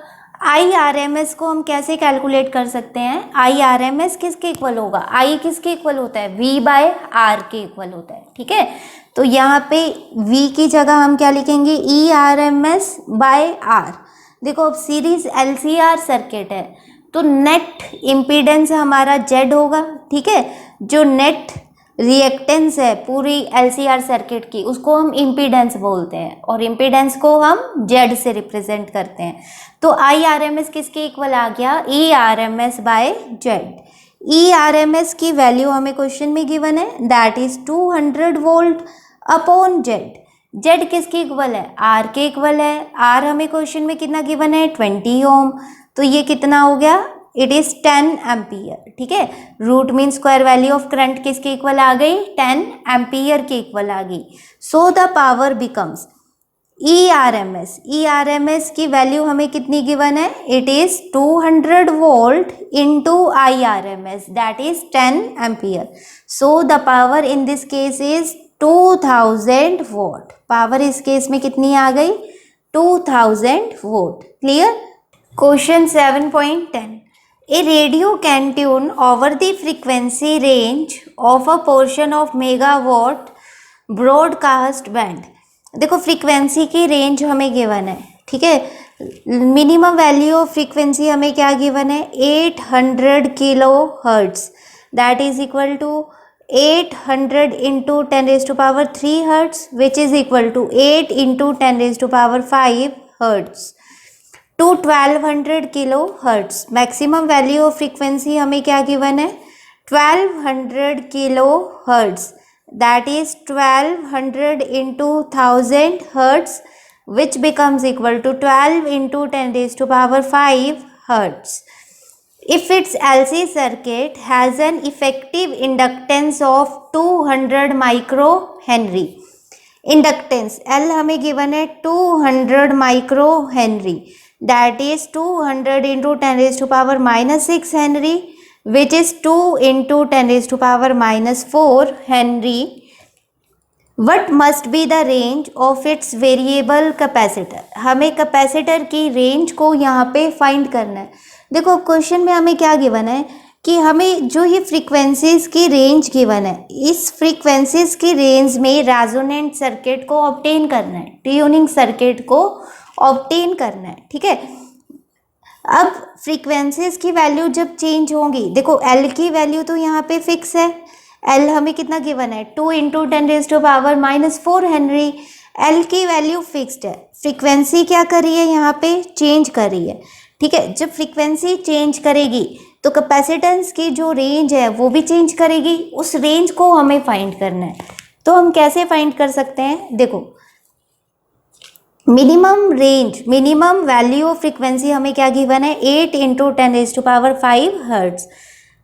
IRMS को हम कैसे कैलकुलेट कर सकते हैं, IRMS किसके इक्वल होगा, I किसके इक्वल होता है, V बाय R के इक्वल होता है। ठीक है, तो यहाँ पे V की जगह हम क्या लिखेंगे, ERMS बाय R। देखो अब सीरीज LCR सर्किट है तो नेट इम्पीडेंस हमारा Z होगा। ठीक है, जो नेट रिएक्टेंस है पूरी LCR सर्किट की उसको हम इम्पीडेंस बोलते हैं और इम्पीडेंस को हम Z से रिप्रेजेंट करते हैं। तो IRMS किसके इक्वल आ गया, ERMS बाय Z। ERMS की वैल्यू हमें क्वेश्चन में गिवन है, that is 200 volt upon Z। Z किसके इक्वल है, R के इक्वल है। R हमें क्वेश्चन में कितना गिवन है, 20 ओम, तो ये कितना हो गया, इट इज 10 एम्पियर। ठीक है, root mean square value of current किसके इक्वल आ गई, 10 एम्पियर के इक्वल आ गई। So the power becomes ERMS की वैल्यू हमें कितनी गिवन है, it is 200 volt into IRMS that is 10 ampere. So the power in this case is 2000 volt. Power इस केस में कितनी आ गई? 2000 volt. Clear? Question 7.10, a radio can tune over the frequency range of a portion of megawatt broadcast band. देखो frequency की range हमें given है, ठीक है। मिनिमम वैल्यू ऑफ फ्रीक्वेंसी हमें क्या गिवन है? 800 kilo hertz, that is equal to 800 into 10⁻³ hertz, which is equal to 8 into 10⁵ hertz to 1200 kilo hertz. Maximum value of frequency हमें क्या गिवन है? 1200 kilo hertz, that is 1200 into 1000 hertz, which becomes equal to 12 into 10⁵ hertz. If its LC circuit has an effective inductance of 200 microhenry, inductance L हमें given है 200 microhenry, that is 200 into 10⁻⁻6 Henry, which is 2 into 10⁻⁻4 Henry. What must be the range of its variable capacitor? हमें capacitor की range को यहाँ पे find करना है। देखो क्वेश्चन में हमें क्या गिवन है कि हमें जो ये फ्रीक्वेंसीज की रेंज गिवन है, इस फ्रीक्वेंसीज की रेंज में रेजोनेंट सर्किट को ऑब्टेन करना है, ट्यूनिंग सर्किट को ऑब्टेन करना है, ठीक है। अब फ्रीक्वेंसीज की वैल्यू जब चेंज होंगी, देखो एल की वैल्यू तो यहाँ पे फिक्स है। एल हमें कितना गिवन है? 2 इंटू 10⁻⁻4 हेनरी। एल की वैल्यू फिक्स्ड है। फ्रीक्वेंसी क्या कर रही है? यहाँ पे चेंज कर रही है, ठीक है। जब फ्रीक्वेंसी चेंज करेगी तो कैपेसिटेंस की जो रेंज है वो भी चेंज करेगी। उस रेंज को हमें फाइंड करना है। तो हम कैसे फाइंड कर सकते हैं? देखो minimum range, minimum value of frequency हमें क्या गिवन है? 8 इंटू 10⁵ हर्ट्स।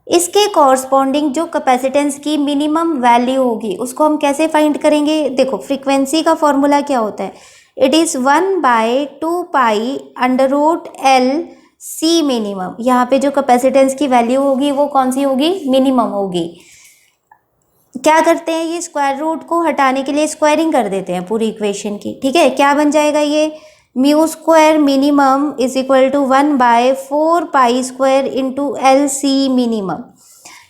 इसके कॉरस्पॉन्डिंग जो कैपेसिटेंस की मिनिमम वैल्यू होगी उसको हम कैसे फाइंड करेंगे? देखो फ्रीक्वेंसी का फॉर्मूला क्या होता है? It is 1/2π√L C minimum. यहाँ पे जो कैपेसिटेंस की वैल्यू होगी वो कौन सी होगी? मिनिमम होगी। क्या करते हैं, ये स्क्वायर रूट को हटाने के लिए स्क्वायरिंग कर देते हैं पूरी इक्वेशन की, ठीक है। क्या बन जाएगा ये? Mu square minimum is equal to 1/4π² into L C minimum.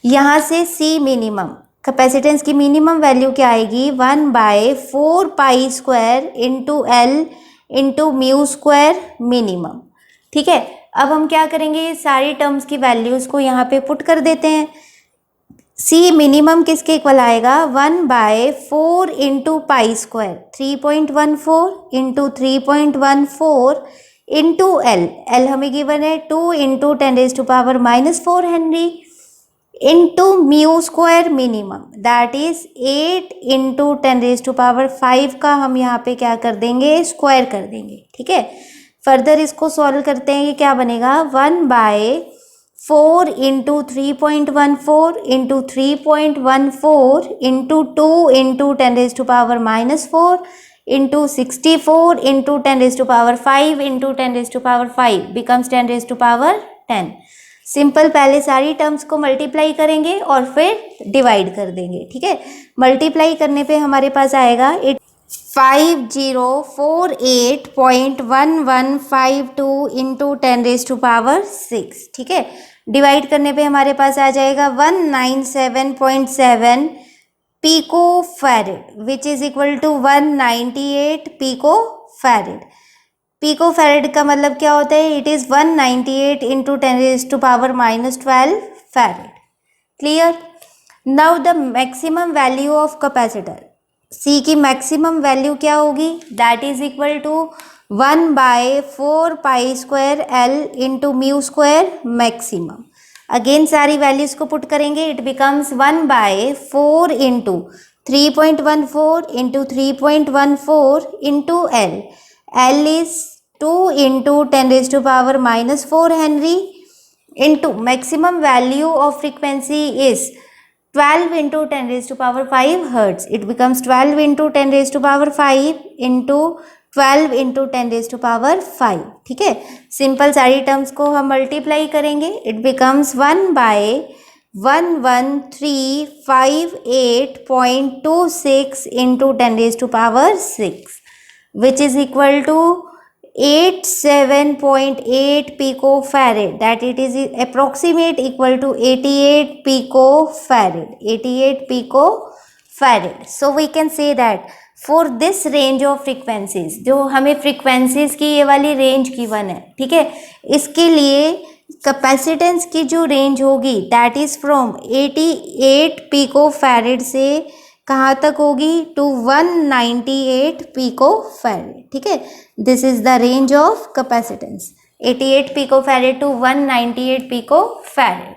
यहाँ से सी मिनिमम कैपेसिटेंस की मिनिमम वैल्यू क्या आएगी? 1/4π² into L into mu square minimum, ठीक है। अब हम क्या करेंगे? सारी टर्म्स की वैल्यूज़ को यहाँ पे पुट कर देते हैं। सी मिनिमम किसके इक्वल आएगा? 1/4 into π² 3.14 into 3.14 into L. L हमें गिवन है 2 into 10⁻⁻4 henry into mu square minimum, that is 8 into 10⁵ का हम यहाँ पे क्या कर देंगे? स्क्वायर कर देंगे, ठीक है। फर्दर इसको सॉल्व करते हैं। ये क्या बनेगा? 1/4 into 3.14 into 3.14 into 2 into 10⁻⁻4 into 64 into 10⁻5 into 10⁻5 becomes 10⁻10। Simple, पहले सारी टर्म्स को मल्टीप्लाई करेंगे और फिर डिवाइड कर देंगे, ठीक है। मल्टीप्लाई करने पे हमारे पास आएगा 5048.1152 इंटू 10⁻6, ठीक है। डिवाइड करने पे हमारे पास आ जाएगा 197.7 pico farad, which is equal to 198 pico farad. Pico farad का मतलब क्या होता है? It is 198 into 10⁻⁻12 farad. Clear? Now the maximum value of capacitor, C की मैक्सिमम वैल्यू क्या होगी? That is equal to 1/4π² L into mu square maximum. Again सारी values को पुट करेंगे। It becomes 1/4 into 3.14 into 3.14 into L. L is 2 into 10⁻⁻4 henry into maximum value of frequency is 12 into 10⁵ hertz. It becomes 12 into 10⁵ into 12 into 10⁵, ठीक है। Simple सारी terms को हम multiply करेंगे। It becomes 1/4 11,358.26 into 10 raised to power 6, which is equal to 87.8 picofarad, that it is approximate equal to 88 picofarad, 88 picofarad. So we can say that for this range of frequencies, जो हमें frequencies की ये वाली range given है, ठीक है, इसके लिए कैपेसिटेंस की जो रेंज होगी दैट इज फ्रॉम 88 पिकोफैरेड से कहाँ तक होगी, टू 198 पिकोफैरेड, ठीक है. This is the range of capacitance, 88 picofarad to 198 picofarad.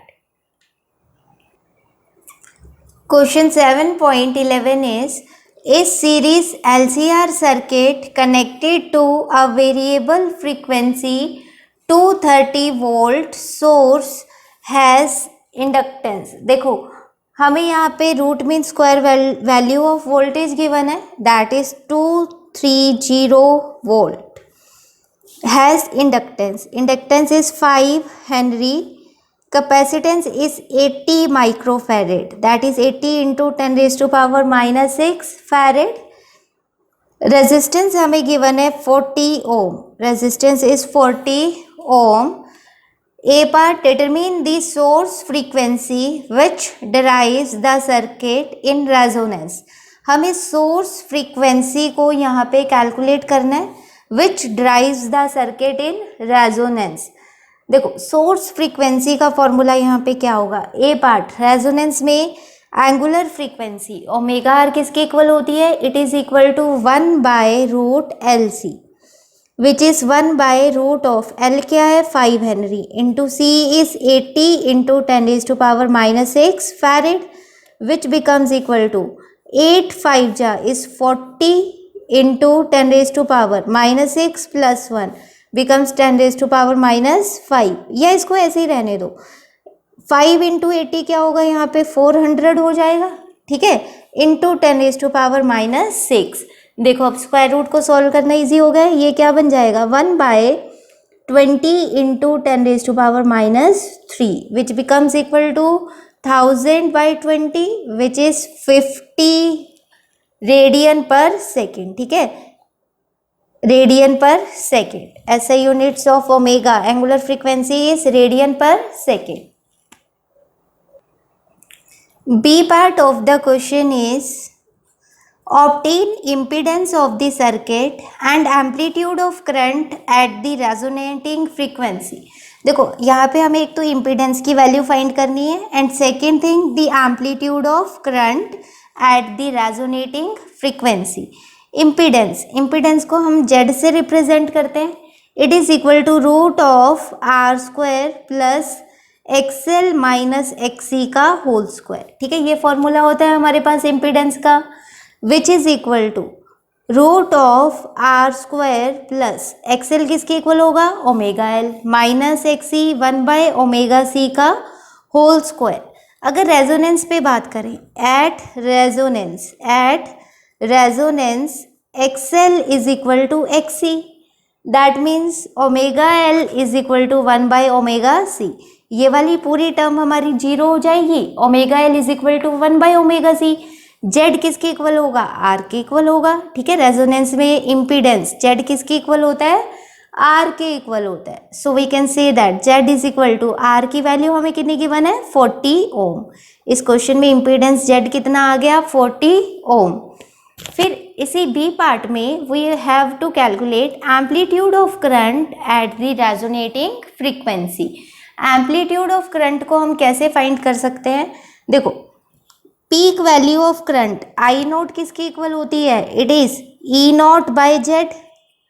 Question 7.11 is a series LCR circuit connected to a variable frequency 230 volt source has inductance. देखो हमें यहाँ पे root mean square value of voltage given है that is 230 volt, has inductance, inductance is 5 henry, capacitance is 80 microfarad, that is 80 into 10 raise to power -6 farad. Resistance हमें given है 40 ohm, resistance is 40 ohm. A part, determine the source frequency which derives the circuit in resonance. हमें source frequency को यहाँ पे calculate करना है which drives the circuit in resonance. देखो source frequency का फॉर्मूला यहाँ पे क्या होगा, A part resonance में एंगुलर फ्रीक्वेंसी ओमेगा आर किसके इक्वल होती है, it is equal to 1/√LC which is 1/√ L क्या है 5 henry into C is 80 into 10 raise to power -6 farad which becomes equal to 8 5 जा is 40 into 10 raise to power -6 + 1 becomes 10 raise to power -5, या इसको ऐसे ही रहने दो. 5 इंटू 80 क्या होगा यहाँ पे 400 हो जाएगा, ठीक है, इंटू 10 रेज़ टू पावर -6. देखो अब स्क्वायर रूट को सॉल्व करना इजी हो गया, ये क्या बन जाएगा 1/20 into 10 raise to power -3 which becomes equal to 1000/20 which is 50 radian per second, ठीक है, रेडियन पर सेकेंड. ऐसा units of omega angular frequency is radian per second. B part of the question is obtain impedance of the circuit and amplitude of current at the resonating frequency. देखो यहाँ पे हमें एक तो impedance की value find करनी है and second thing the amplitude of current at the resonating frequency. Impedance को हम जेड से रिप्रेजेंट करते हैं, it is equal to √R² plus XL minus XC का होल स्क्वायर, ठीक है, ये फॉर्मूला होता है हमारे पास इम्पीडेंस का, which is equal to √R² plus XL किसके इक्वल होगा omega L minus XC 1/ωc का होल स्क्वायर. अगर रेजोनेंस पे बात करें, at resonance XL is equal to XC, that means omega L is equal to 1/ωc. ये वाली पूरी टर्म हमारी जीरो हो जाएगी, omega L is equal to 1/ωc. Z किसके इक्वल होगा आर के इक्वल होगा, ठीक है, रेजोनेंस में इम्पीडेंस जेड किसके इक्वल होता है आर के इक्वल होता है. So we can say that Z is equal to R की वैल्यू हमें कितनी गिवन है 40 ओम. इस क्वेश्चन में इम्पीडेंस जेड कितना आ गया 40 ओम. फिर इसी बी पार्ट में we have to calculate amplitude of current at the resonating frequency. Amplitude of current को हम कैसे फाइंड कर सकते हैं, देखो peak value of current I nought किसकी इक्वल होती है, इट इज E0/Z.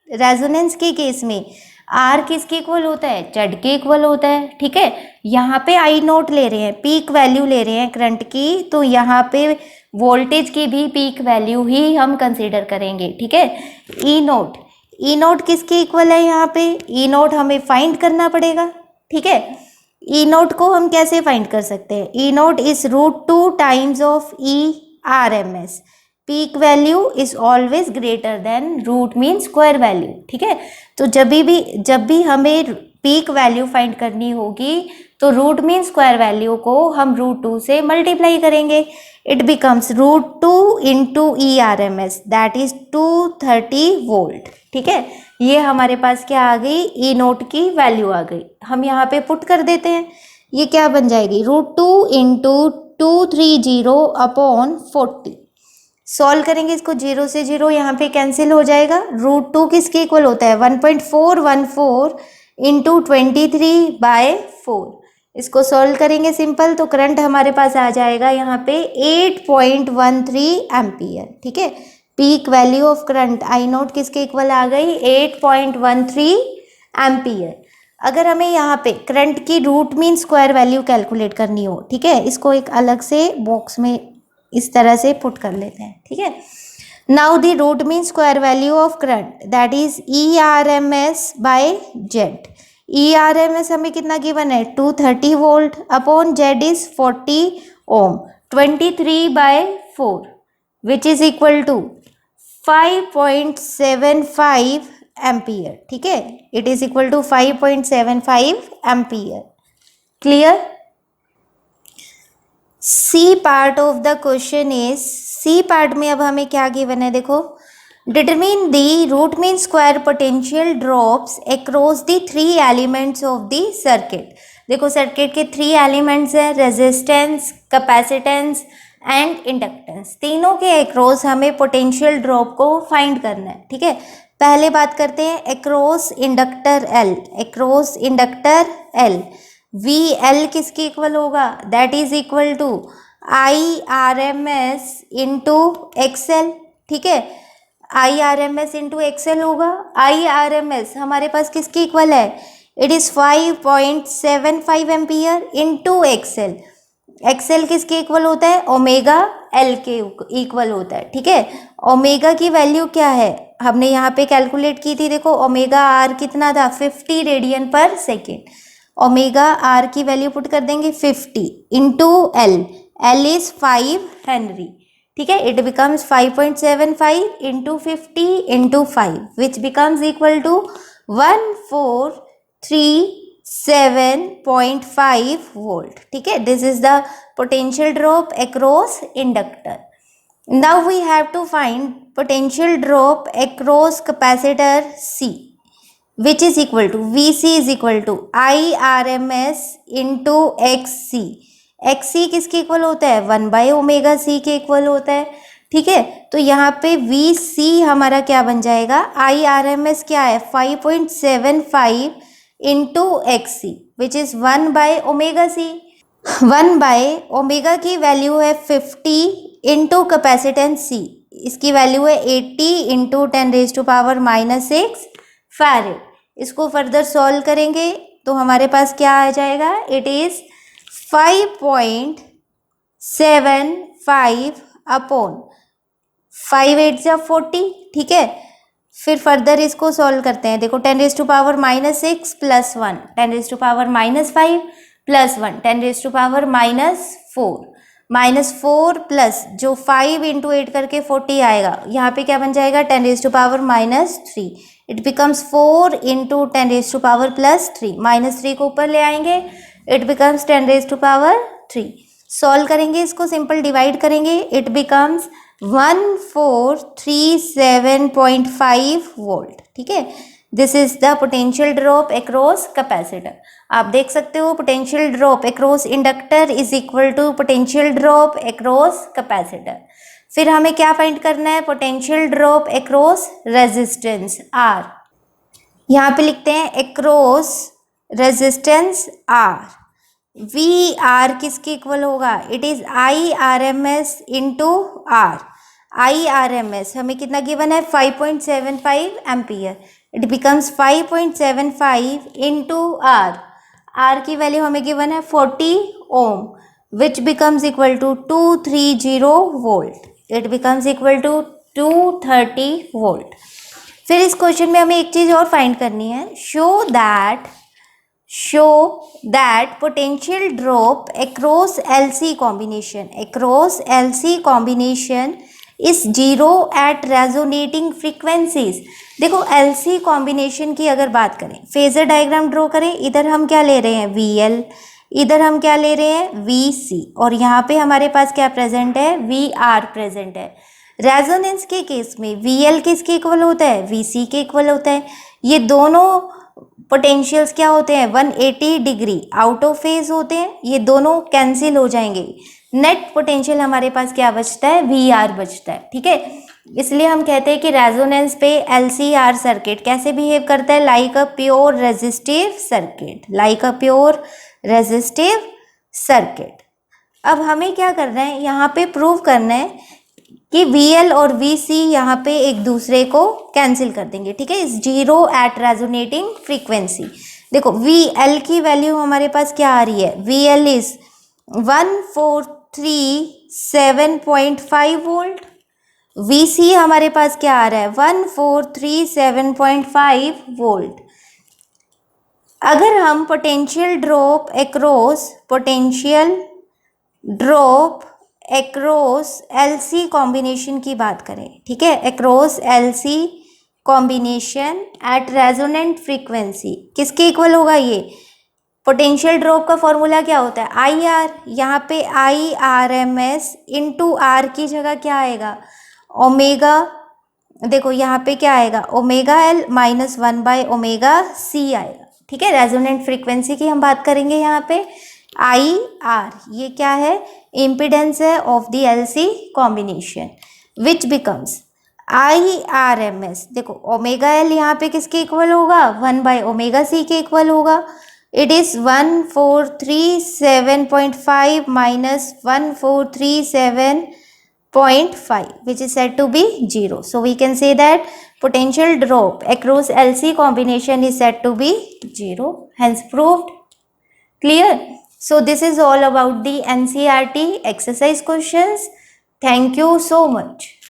रेजोनेंस के केस में आर किसके इक्वल होता है जेड के इक्वल होता है, ठीक है. यहाँ पे आई नोट ले रहे हैं, पीक वैल्यू ले रहे हैं करंट की, तो यहाँ पे वोल्टेज की भी पीक वैल्यू ही हम कंसीडर करेंगे, ठीक है. ई नोट किसके इक्वल है, यहाँ पे ई नोट हमें फाइंड करना पड़ेगा, ठीक है. ई नोट को हम कैसे फाइंड कर सकते हैं, E naught is √2 times of ERMS. Peak value is always greater than root mean square value, ठीक है. तो जब भी हमें पीक वैल्यू फाइंड करनी होगी तो रूट मीन स्क्वायर वैल्यू को हम √2 से मल्टीप्लाई करेंगे, it becomes √2 into ERMS, that is 230 volt. ठीक है, ये हमारे पास क्या आ गई, ई नोट की वैल्यू आ गई। हम यहाँ पे पुट कर देते हैं, ये क्या बन जाएगी, √2 इंटू 230 अपॉन 40। सॉल्व करेंगे इसको, 0 से 0 यहाँ पे कैंसिल हो जाएगा। √2 किसके इक्वल होता है, 1.414 इंटू 23/4। इसको सॉल्व करेंगे सिंपल, तो करंट हमारे पास आ जाएगा यहाँ पे 8.13 एम्पियर। ठीक है, peak value of current I nought किसके इक्वल आ गई, 8.13 एम्पियर। अगर हमें यहाँ पे करंट की root mean square value calculate करनी हो, ठीक है, इसको एक अलग से बॉक्स में इस तरह से पुट कर लेते हैं। ठीक है, now the root mean square value of current that is ERMS by Z. ERMS हमें कितना गिवन है, 230 volt upon Z is 40 ohm, 23/4 which is equal to 5.75 ampere. ठीक है, it is equal to 5.75 ampere. Clear. C part of the question is, C part में अब हमें क्या given है, देखो, determine the root mean square potential drops across the 3 elements of the circuit. देखो circuit के 3 एलिमेंट्स हैं, रेजिस्टेंस, कैपेसिटेंस एंड इंडक्टेंस। तीनों के अक्रॉस हमें पोटेंशियल ड्रॉप को फाइंड करना है। ठीक है, पहले बात करते हैं across inductor L, across inductor L, VL किसके इक्वल होगा, that is equal to IRMS into XL। ठीक है, IRMS इंटू XL होगा। IRMS हमारे पास किसके इक्वल है, it is 5.75 ampere into XL। XL किसके इक्वल होता है, ओमेगा L के इक्वल होता है। ठीक है, ओमेगा की वैल्यू क्या है, हमने यहाँ पे कैलकुलेट की थी, देखो ओमेगा R कितना था, 50 radian per second. Omega R की वैल्यू पुट कर देंगे 50 into L, L is 5 henry. ठीक है, it becomes 5.75 into 50 into 5 which becomes equal to 1437.5 volt. ठीक है, this is the potential drop across inductor. Now we have to find potential drop across capacitor C, which is equal to VC is equal to IRMS into XC। XC किसके equal होता है, 1/ωc के equal होता है। ठीक है, तो यहाँ पे VC हमारा क्या बन जाएगा, IRMS क्या है, 5.75 into XC which is 1/ωc। 1/ω की वैल्यू है 50 इंटू कैपेसिटेंस C, इसकी वैल्यू है 80 इंटू 10⁻⁻6 फैरेड। इसको फर्दर सॉल्व करेंगे तो हमारे पास क्या आ जाएगा, इट इज 5.75 अपॉन 5 8 40। ठीक है, फिर फर्दर इसको सॉल्व करते हैं, देखो 10⁻⁻6 प्लस 1 10⁻⁻5 प्लस 1 10⁻⁻4 -4 प्लस जो 5 इंटू 8 करके 40 आएगा, यहाँ पे क्या बन जाएगा 10⁻³ इट बिकम्स 4 इंटू 10⁻+3 -3 को ऊपर ले आएंगे, इट बिकम्स 10⁻3। सॉल्व करेंगे इसको, सिंपल डिवाइड करेंगे, इट बिकम्स 1437.5 वोल्ट। ठीक है, this is the potential drop across capacitor. आप देख सकते हो potential drop across inductor is equal to potential drop across capacitor. फिर हमें क्या फाइंड करना है, potential drop across resistance R। यहाँ पे लिखते हैं अक्रॉस रेजिस्टेंस R। VR किसके इक्वल होगा, it is IRMS into R। IRMS हमें कितना गिवन है, 5.75 ampere, it becomes 5.75 into R। R की वैल्यू हमें गिवन है 40 ohm which becomes equal to 230 volt, it becomes equal to 230 volt. फिर इस क्वेश्चन में हमें एक चीज़ और फाइंड करनी है, show that potential drop across LC combination is 0 at resonating frequencies. देखो LC कॉम्बिनेशन की अगर बात करें, फेजर डायग्राम ड्रॉ करें, इधर हम क्या ले रहे हैं VL, इधर हम क्या ले रहे हैं, VC, और यहाँ पे हमारे पास क्या प्रेजेंट है, VR प्रेजेंट है। रेजोनेंस के केस में VL किसके इक्वल होता है, VC के इक्वल होता है। ये दोनों पोटेंशियल्स क्या होते हैं, 180 डिग्री आउट ऑफ फेज होते हैं, ये दोनों कैंसिल हो जाएंगे। नेट पोटेंशियल हमारे पास क्या बचता है, VR बचता है, ठीक है। इसलिए हम कहते हैं कि रेजोनेंस पे LCR सर्किट कैसे बिहेव करता है, like a pure resistive circuit, like a pure resistive circuit. अब हमें क्या करना है, यहाँ पे प्रूव करना है कि VL और VC यहाँ पे एक दूसरे को कैंसिल कर देंगे, ठीक है, इस जीरो एट रेजोनेटिंग फ्रीक्वेंसी। देखो VL की वैल्यू हमारे पास क्या आ रही है, VL इज 1437.5 वोल्ट, VC हमारे पास क्या आ रहा है, 1437.5 वोल्ट। अगर हम potential drop across LC combination की बात करें, ठीक है, across LC combination at resonant frequency किसके इक्वल होगा, ये पोटेंशियल ड्रॉप का फॉर्मूला क्या होता है, IR। यहाँ पे IRMS इंटू R की जगह क्या आएगा, ओमेगा, देखो यहाँ पे क्या आएगा, ओमेगा L माइनस 1/ωc आएगा, ठीक है। रेजोनेंट फ्रीक्वेंसी की हम बात करेंगे, यहाँ पे IR ये क्या है, इम्पिडेंस है of the LC combination, which becomes IRMS। देखो ओमेगा L यहाँ पे किसके इक्वल होगा, 1/ωc के इक्वल होगा। It is 1437.5 minus 1437.5 which is said to be 0. So we can say that potential drop across LC combination is said to be 0. Hence proved. Clear? So this is all about the NCERT exercise questions. Thank you so much.